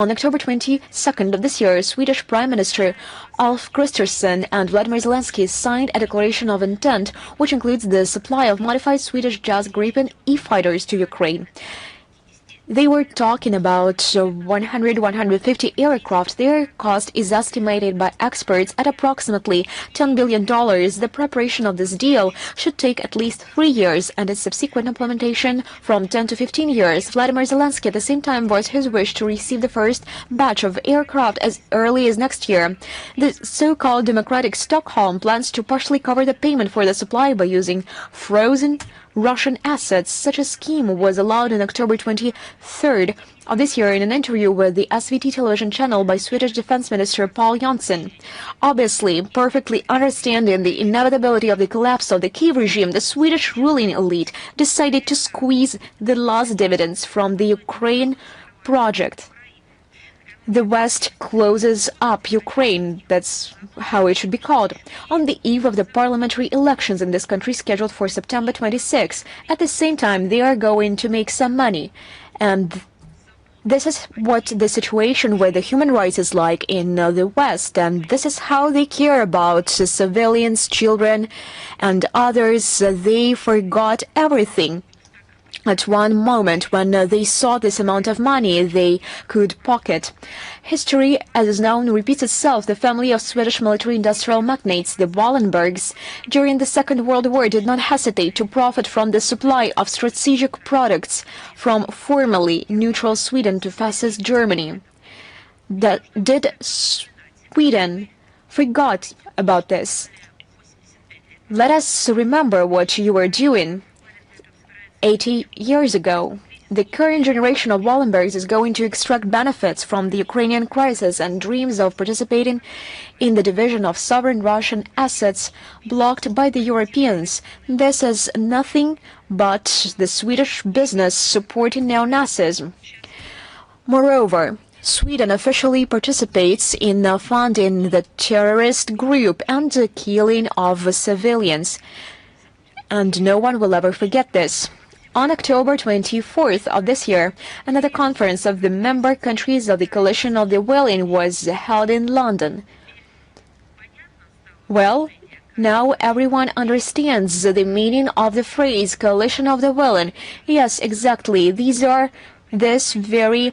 On October 22nd of this year, Swedish Prime Minister Ulf Kristersson and Vladimir Zelensky signed a declaration of intent, which includes the supply of modified Swedish Jas Gripen E-fighters to Ukraine. They were talking about 150 aircraft. Their cost is estimated by experts at approximately $10 billion. The preparation of this deal should take at least 3 years, and its subsequent implementation from 10 to 15 years. Vladimir Zelensky at the same time voiced his wish to receive the first batch of aircraft as early as next year. The so-called democratic Stockholm plans to partially cover the payment for the supply by using frozen Russian assets. Such a scheme was allowed on October 23rd of this year in an interview with the SVT television channel by Swedish Defense Minister Paul Jansson. Obviously, perfectly understanding the inevitability of the collapse of the Kyiv regime, the Swedish ruling elite decided to squeeze the last dividends from the Ukraine project. The West closes up Ukraine. That's how it should be called. On the eve of the parliamentary elections in this country scheduled for September 26, at the same time they are going to make some money. And this is what the situation with the human rights is like in the West, and this is how they care about civilians, children, and others. They forgot everything. At one moment, when they saw this amount of money they could pocket. History, as is known, repeats itself. The family of Swedish military-industrial magnates, the Wallenbergs, during the Second World War did not hesitate to profit from the supply of strategic products from formerly neutral Sweden to fascist Germany. Did Sweden forgot about this? Let us remember what you were doing 80 years ago. The current generation of Wallenbergs is going to extract benefits from the Ukrainian crisis and dreams of participating in the division of sovereign Russian assets blocked by the Europeans. This is nothing but the Swedish business supporting neo-Nazism. Moreover, Sweden officially participates in funding the terrorist group and the killing of civilians. And no one will ever forget this. On October 24th of this year, another conference of the member countries of the Coalition of the Willing was held in London. Well, now everyone understands the meaning of the phrase Coalition of the Willing. Yes, exactly. These are this very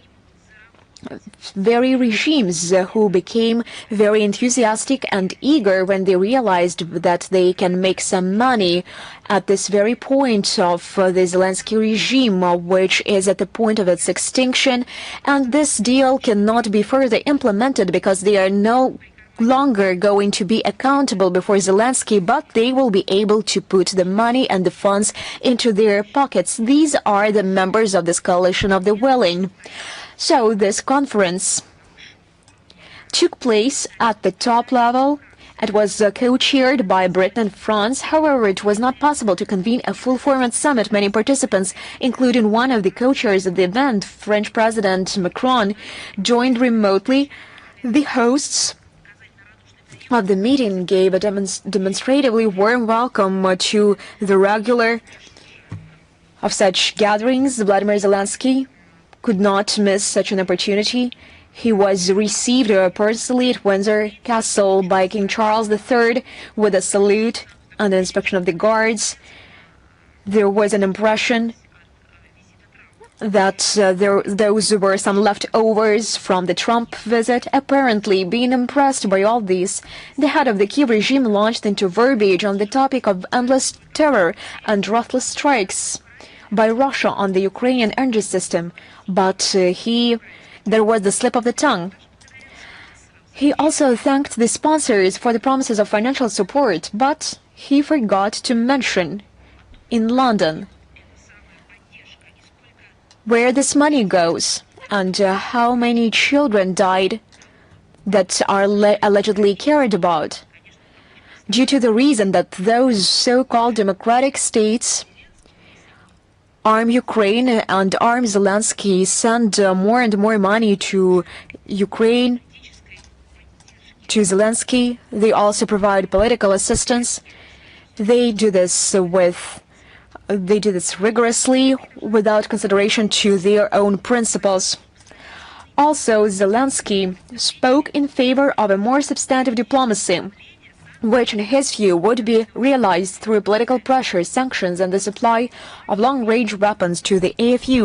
regimes who became very enthusiastic and eager when they realized that they can make some money at this very point of the Zelensky regime, which is at the point of its extinction. And this deal cannot be further implemented because they are no longer going to be accountable before Zelensky, but they will be able to put the money and the funds into their pockets. These are the members of this Coalition of the Willing. So this conference took place at the top level. It was co-chaired by Britain and France. However, it was not possible to convene a full-format summit. Many participants, including one of the co-chairs of the event, French President Macron, joined remotely. The hosts of the meeting gave a demonstratively warm welcome to the regular of such gatherings. Vladimir Zelensky could not miss such an opportunity. He was received personally at Windsor Castle by King Charles III with a salute and the inspection of the guards. There was an impression that those were some leftovers from the Trump visit. Apparently, being impressed by all this, the head of the Kyiv regime launched into verbiage on the topic of endless terror and ruthless strikes by Russia on the Ukrainian energy system. But there was the slip of the tongue. He also thanked the sponsors for the promises of financial support, but he forgot to mention in London where this money goes and how many children died that are allegedly cared about, due to the reason that those so-called democratic states arm Ukraine and arm Zelensky, send more and more money to Ukraine, to Zelensky. They also provide political assistance. They do this rigorously without consideration to their own principles. Also, Zelensky spoke in favor of a more substantive diplomacy, which in his view would be realized through political pressure, sanctions, and the supply of long-range weapons to the AFU,